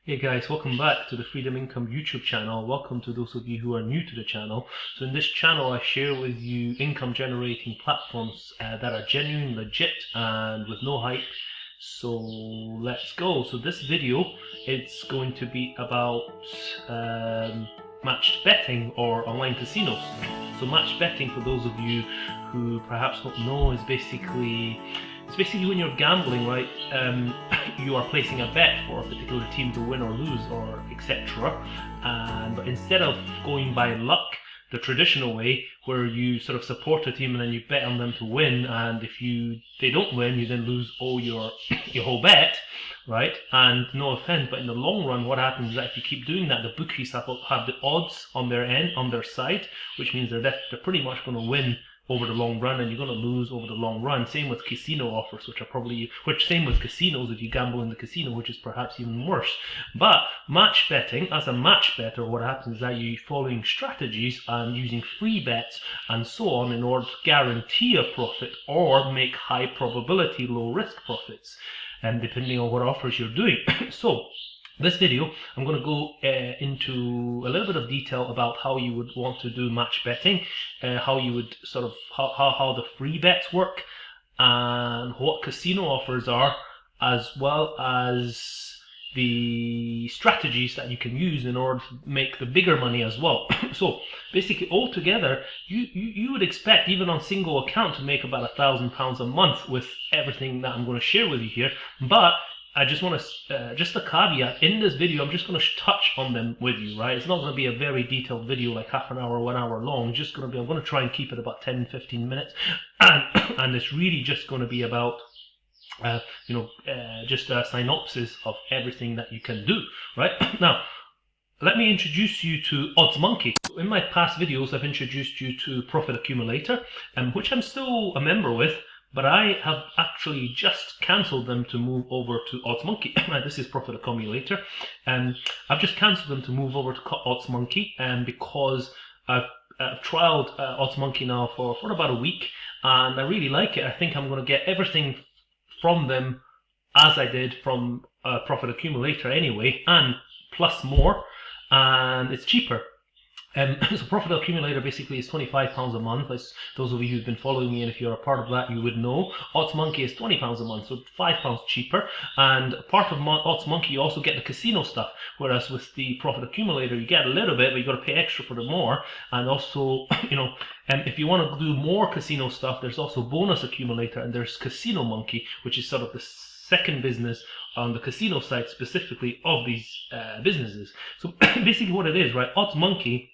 Hey guys, welcome back to the Freedom Income YouTube channel. Welcome to those of you who are new to the channel. So in this channel I share with you income generating platforms that are genuine, legit and with no hype. So let's go. So this video, it's going to be about matched betting or online casinos. So matched betting, for those of you who perhaps don't know, is basically when you're gambling, right? You are placing a bet for a particular team to win or lose, or etc. But instead of going by luck, the traditional way, where you sort of support a team and then you bet on them to win, and if they don't win, you then lose all your whole bet, right? And no offense, but in the long run, what happens is that if you keep doing that, the bookies have the odds on their side, which means they're pretty much going to win over the long run, and you're going to lose over the long run. Same with casino offers, same with casinos if you gamble in the casino, which is perhaps even worse. But match betting, as a match better, what happens is that you're following strategies and using free bets and so on in order to guarantee a profit or make high probability, low risk profits, and depending on what offers you're doing. So this video, I'm going to go into a little bit of detail about how you would want to do match betting, how you would how the free bets work, and what casino offers are, as well as the strategies that you can use in order to make the bigger money as well. So basically, altogether, you would expect, even on single account, to make about £1,000 a month with everything that I'm going to share with you here. But I just want to, just a caveat, in this video I'm just going to touch on them with you, right? It's not going to be a very detailed video, like half an hour, 1 hour long. I'm going to try and keep it about 10-15 minutes, and it's really just going to be about just a synopsis of everything that you can do, right? Now, let me introduce you to OddsMonkey. In my past videos, I've introduced you to Profit Accumulator, which I'm still a member with, but I have actually just cancelled them to move over to OddsMonkey. This is Profit Accumulator, and I've just cancelled them to move over to OddsMonkey, because I've trialed OddsMonkey now for about a week, and I really like it. I think I'm going to get everything from them as I did from Profit Accumulator anyway, and plus more, and it's cheaper. So Profit Accumulator basically is £25 a month. As those of you who've been following me, and if you're a part of that, you would know. OddsMonkey is £20 a month, so £5 cheaper. And part of OddsMonkey, you also get the casino stuff, whereas with the Profit Accumulator, you get a little bit, but you got to pay extra for the more. And also, if you want to do more casino stuff, there's also Bonus Accumulator, and there's Casino Monkey, which is sort of the second business on the casino side specifically of these businesses. So basically, what it is, right? OddsMonkey,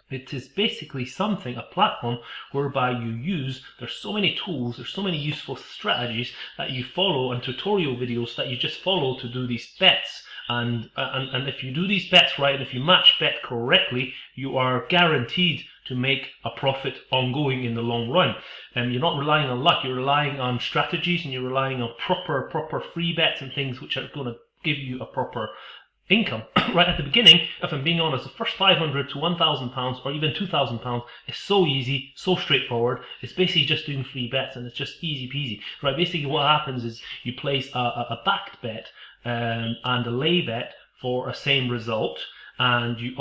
it is basically a platform whereby there's so many tools, there's so many useful strategies that you follow, and tutorial videos that you just follow to do these bets. And if you do these bets right, and if you match bet correctly, you are guaranteed to make a profit ongoing in the long run. And you're not relying on luck, you're relying on strategies, and you're relying on proper free bets and things which are going to give you a proper income. Right at the beginning, if I'm being honest, the first £500 to £1,000 or even £2,000 is so easy, so straightforward. It's basically just doing free bets, and it's just easy peasy. Right? Basically, what happens is you place a backed bet and a lay bet for a same result, and you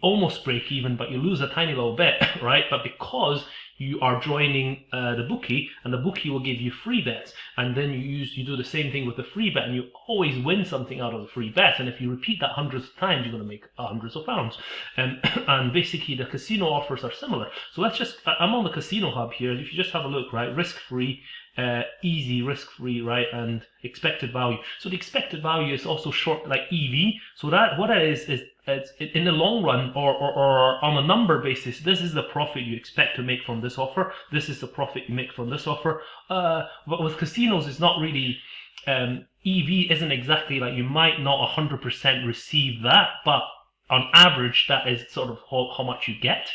almost break even, but you lose a tiny little bit, right? But because you are joining the bookie, and the bookie will give you free bets, and then you do the same thing with the free bet, and you always win something out of the free bet. And if you repeat that hundreds of times, you're going to make hundreds of pounds. And basically, the casino offers are similar. So I'm on the Casino Hub here. If you just have a look, right, risk-free, easy, risk-free, right, and expected value. So the expected value is also short, like EV. So what it is it's in the long run, or on a number basis, this is the profit you expect to make from this offer. This is the profit you make from this offer. But with casinos, it's not really, EV isn't exactly like, you might not 100% receive that, but on average, that is sort of how much you get.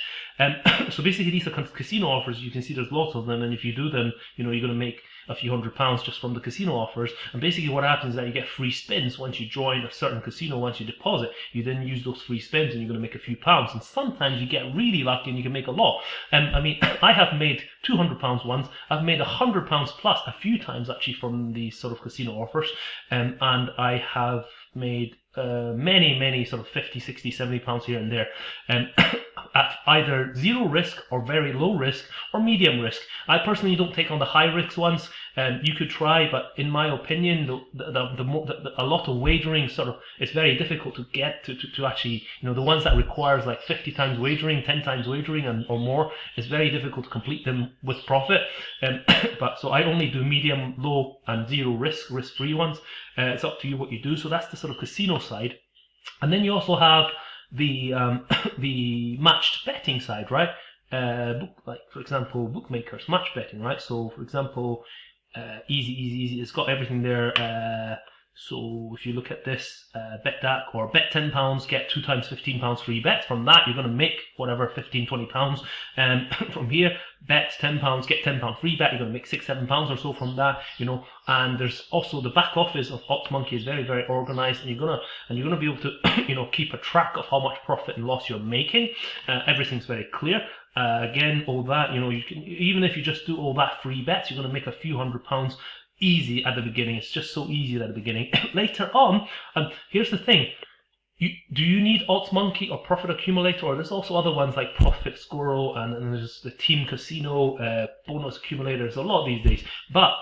So basically, these are casino offers. You can see there's lots of them, and if you do them, you're going to make a few £100s just from the casino offers. And basically what happens is that you get free spins once you join a certain casino. Once you deposit, you then use those free spins, and you're going to make a few pounds. And sometimes you get really lucky and you can make a lot. I mean, I have made £200 once. I've made £100 plus a few times actually from these sort of casino offers, and I have made many sort of 50, 60, 70 pounds here and there, at either zero risk or very low risk or medium risk. I personally don't take on the high risk ones. You could try, but in my opinion, a lot of wagering sort of, it's very difficult to get to actually, the ones that requires like 50 times wagering, 10 times wagering or more, it's very difficult to complete them with profit. But so I only do medium, low and zero risk-free ones. It's up to you what you do. So that's the sort of casino side. And then you also have the the matched betting side, right? Like for example, bookmakers match betting, right? So for example, easy. It's got everything there. So if you look at this, bet that or bet £10, get 2 times £15 free bets. From that, you're going to make whatever £15-20. From here, bet £10, get £10 free bet. You're going to make £6-7 or so from that. And there's also the back office of OddsMonkey is very organized, and you're gonna be able to keep a track of how much profit and loss you're making. Everything's very clear. Again, all that you can, even if you just do all that free bets, you're going to make a few £100 easy at the beginning. It's just so easy at the beginning. Later on, and here's the thing. Do you need OddsMonkey or Profit Accumulator? Or there's also other ones like Profit Squirrel, and there's the Team Casino, Bonus Accumulator. There's a lot these days. But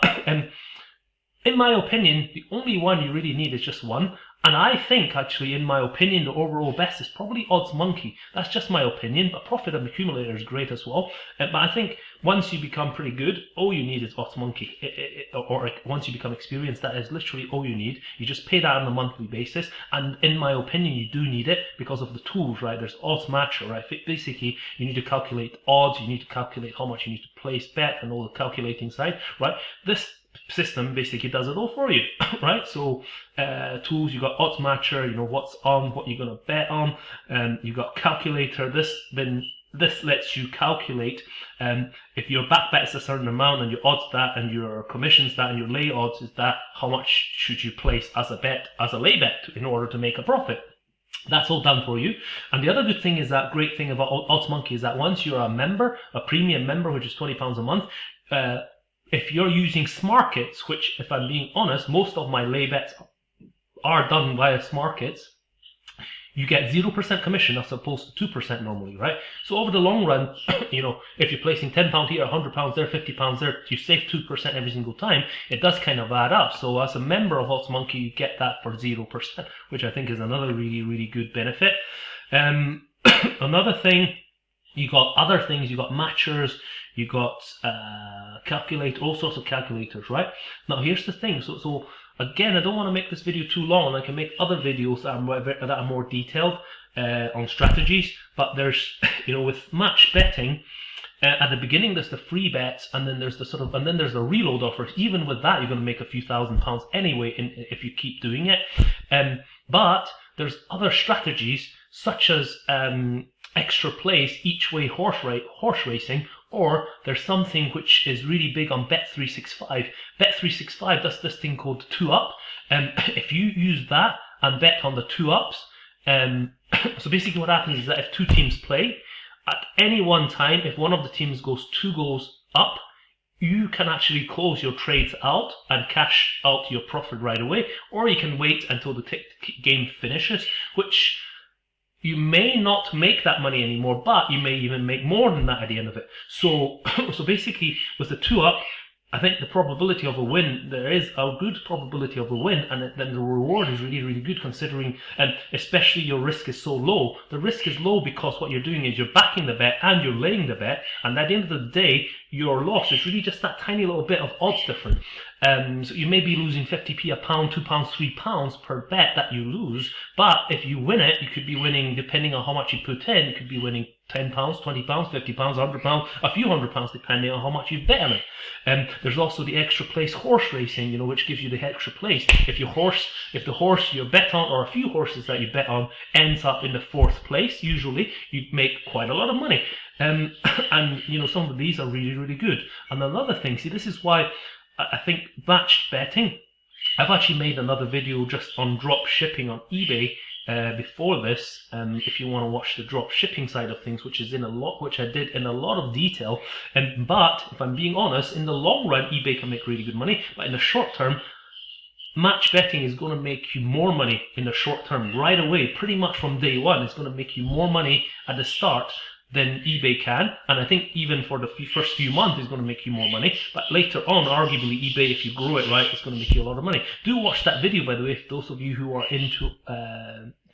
in my opinion, the only one you really need is just one. And I think, actually, in my opinion, the overall best is probably OddsMonkey. That's just my opinion, but Profit Accumulator is great as well. But I think once you become pretty good, all you need is OddsMonkey. Or once you become experienced, that is literally all you need. You just pay that on a monthly basis. And in my opinion, you do need it because of the tools, right? There's Odds Matcher, right? Basically, you need to calculate odds. You need to calculate how much you need to place bet and all the calculating side, right? This system basically does it all for you, right? So tools, you got Odds Matcher, what's on, what you're going to bet on, you got calculator. This lets you calculate if your back bet is a certain amount and your odds that and your commissions that and your lay odds is that, how much should you place as a lay bet in order to make a profit. That's all done for you. And the other good thing is that great thing about OddsMonkey is that once you're a member, a premium member, which is £20 a month, if you're using SmartKits, which, if I'm being honest, most of my lay bets are done via SmartKits, you get 0% commission as opposed to 2% normally, right? So over the long run, if you're placing £10 here, £100 there, £50 there, you save 2% every single time. It does kind of add up. So as a member of OddsMonkey, you get that for 0%, which I think is another really good benefit. Another thing, you got other things. You got matchers. You got all sorts of calculators, right? Now here's the thing. So again, I don't want to make this video too long. I can make other videos that are more detailed on strategies. But there's, with match betting, at the beginning there's the free bets, and then there's the reload offers. Even with that, you're going to make a few £1,000s anyway if you keep doing it. But there's other strategies such as extra plays, each way horse racing. Or there's something which is really big on Bet365. Bet365 does this thing called 2-up. If you use that and bet on the 2-ups, so basically what happens is that if two teams play, at any one time, if one of the teams goes 2 goals up, you can actually close your trades out and cash out your profit right away. Or you can wait until the game finishes, which you may not make that money anymore, but you may even make more than that at the end of it. So basically, with the 2-up, I think the probability of a win, there is a good probability of a win, and then the reward is really good considering, and especially your risk is so low. The risk is low because what you're doing is you're backing the bet and you're laying the bet, and at the end of the day, your loss is really just that tiny little bit of odds difference. So you may be losing 50p, a pound, £2, £3 per bet that you lose, but if you win it, you could be winning, depending on how much you put in, you could be winning £10, £20, £50, £100, a few £100 depending on how much you bet on it. There's also the extra place horse racing, which gives you the extra place. If the horse you bet on, or a few horses that you bet on, ends up in the 4th place, usually you make quite a lot of money. And some of these are really good. And another thing, see, this is why I think matched betting. I've actually made another video just on drop shipping on eBay before this. If you want to watch the drop shipping side of things, which I did in a lot of detail. But if I'm being honest, in the long run, eBay can make really good money. But in the short term, match betting is going to make you more money in the short term right away, pretty much from day one. It's going to make you more money at the start than eBay can, and I think even for the first few months it's going to make you more money, but later on, arguably, eBay, if you grow it right, it's going to make you a lot of money. Do watch that video, by the way, for those of you who are into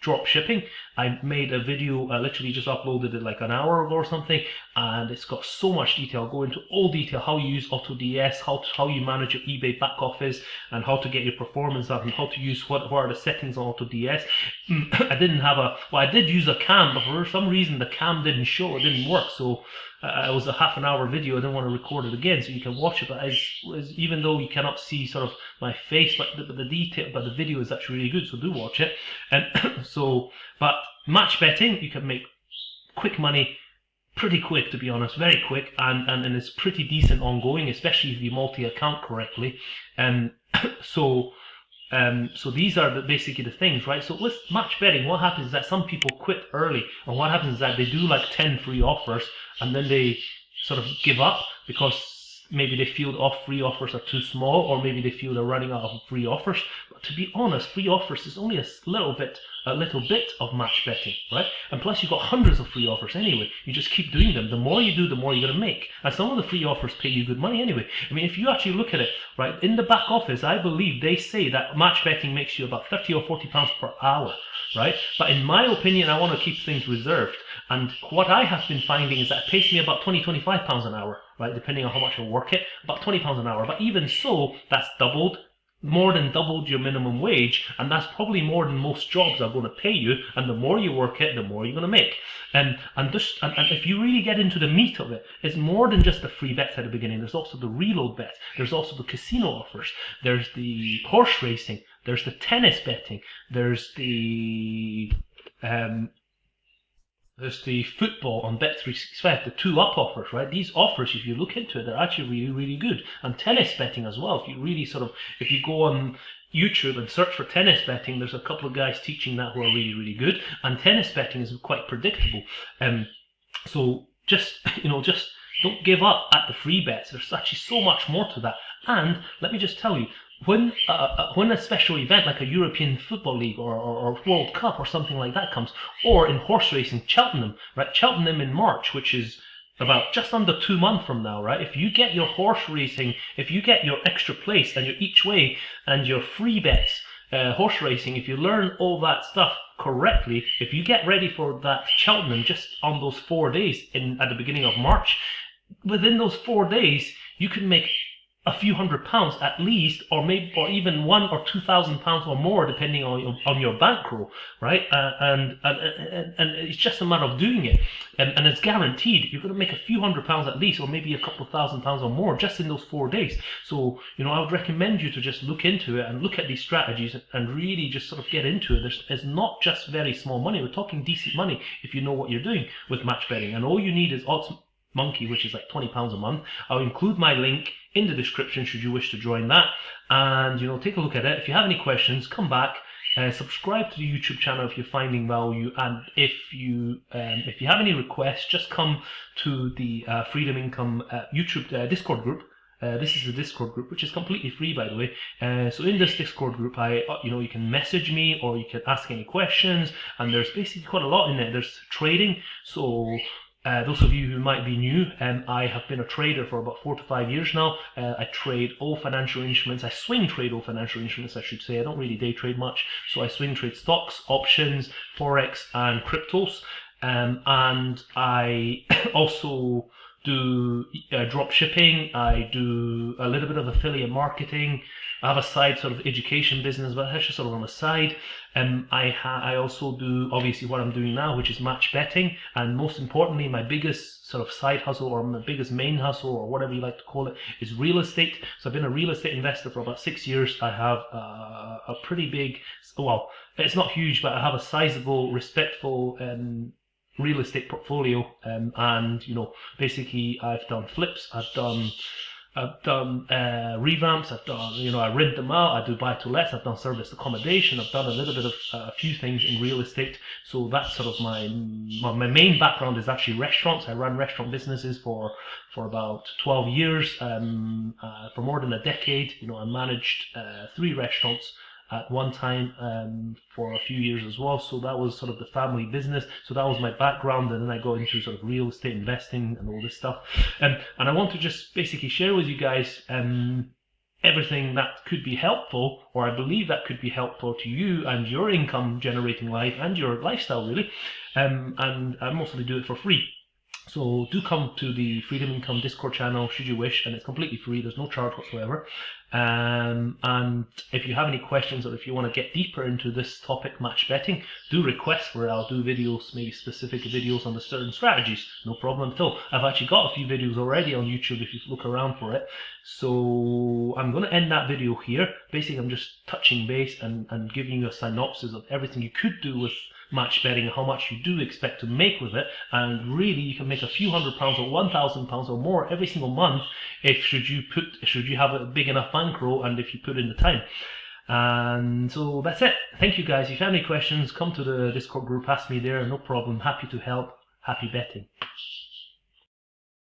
drop shipping. I made a video, I literally just uploaded it like an hour ago or something, and it's got so much detail. I'll go into all detail, how you use AutoDS, how you manage your eBay back office, and how to get your performance up, and how to use what are the settings on AutoDS. I did use a cam, but for some reason the cam didn't show, it didn't work, so it was a half-an-hour video. I didn't want to record it again, so you can watch it. But even though you cannot see sort of my face, but the detail, but the video is actually really good. So do watch it. And but match betting, you can make quick money, pretty quick, to be honest, very quick, and it's pretty decent ongoing, especially if you multi-account correctly. So these are basically the things, right? So with match betting, what happens is that some people quit early, and what happens is that they do like 10 free offers, and then they sort of give up because maybe they feel free offers are too small, or maybe they feel they're running out of free offers. But to be honest, free offers is only a little bit of match betting, right? And plus you've got hundreds of free offers anyway. You just keep doing them. The more you do, the more you're going to make. And some of the free offers pay you good money anyway. I mean, if you actually look at it, right, in the back office, I believe they say that match betting makes you about 30 or 40 pounds per hour, right? But in my opinion, I want to keep things reserved. And what I have been finding is that it pays me about 20, 25 pounds an hour, right? Depending on how much I work it, about 20 pounds an hour. But even so, that's more than doubled your minimum wage, and that's probably more than most jobs are going to pay you. And the more you work it, the more you're going to make. And if you really get into the meat of it, it's more than just the free bets at the beginning. There's also the reload bets. There's also the casino offers. There's the horse racing. There's the tennis betting. There's the football on Bet365, the 2-up offers, right? These offers, if you look into it, they're actually really, really good. And tennis betting as well. If you go on YouTube and search for tennis betting, there's a couple of guys teaching that who are really, really good. And tennis betting is quite predictable. So just don't give up at the free bets. There's actually so much more to that. And let me just tell you, when a special event like a European Football League or World Cup or something like that comes, or in horse racing, Cheltenham, right? Cheltenham in March, which is about just under 2 months from now, right? If you get your horse racing, if you get your extra place and your each way and your free bets, horse racing, if you learn all that stuff correctly, if you get ready for that Cheltenham just on those 4 days at the beginning of March, within those 4 days, you can make a few £100 at least, or even £1,000 or £2,000 or more, depending on your bankroll, right? And it's just a matter of doing it, and it's guaranteed. You're going to make a few £100 at least, or maybe a couple of £1,000 or more just in those 4 days. So I would recommend you to just look into it and look at these strategies and really just sort of get into it. It's not just very small money. We're talking decent money if you know what you're doing with match betting, and all you need is OddsMonkey, which is like £20 a month. I'll include my link in the description should you wish to join that, and take a look at it. If you have any questions, come back, subscribe to the YouTube channel if you're finding value, and if you have any requests, just come to the Freedom Income YouTube Discord group. This is the Discord group, which is completely free, by the way. So in this Discord group, you can message me or you can ask any questions, and there's basically quite a lot in it. There's trading, so those of you who might be new, I have been a trader for about 4 to 5 years now. I trade all financial instruments. I swing trade all financial instruments, I should say. I don't really day trade much. So I swing trade stocks, options, forex, and cryptos. And I also do drop shipping. I do a little bit of affiliate marketing. I have a side sort of education business, but that's just sort of on the side. I also do obviously what I'm doing now, which is match betting, and most importantly, my biggest sort of side hustle, or my biggest main hustle, or whatever you like to call it, is real estate. So I've been a real estate investor for about 6 years. I have a pretty big, well, it's not huge, but I have a sizable, respectful real estate portfolio, and basically I've done flips, I've done I've done revamps. I've done, I rent them out. I do buy to lets. I've done service accommodation. I've done a little bit of a few things in real estate. So that's sort of my main background is actually restaurants. I ran restaurant businesses for about 12 years. For more than a decade, I managed 3 restaurants at one time for a few years as well. So that was sort of the family business. So that was my background, and then I got into sort of real estate investing and all this stuff. And I want to just basically share with you guys everything that could be helpful, or I believe that could be helpful to you and your income generating life and your lifestyle really. And I mostly do it for free. So do come to the Freedom Income Discord channel should you wish, and it's completely free. There's no charge whatsoever. And if you have any questions, or if you want to get deeper into this topic, match betting, do request for it. I'll do videos, maybe specific videos on the certain strategies. No problem at all. I've actually got a few videos already on YouTube if you look around for it. So I'm going to end that video here. Basically, I'm just touching base and giving you a synopsis of everything you could do with match betting and how much you do expect to make with it. And really, you can make a few £100 or £1,000 or more every single month should you have a big enough bankroll and if you put in the time. And so that's it. Thank you guys. If you have any questions, come to the Discord group, ask me there. No problem. Happy to help. Happy betting.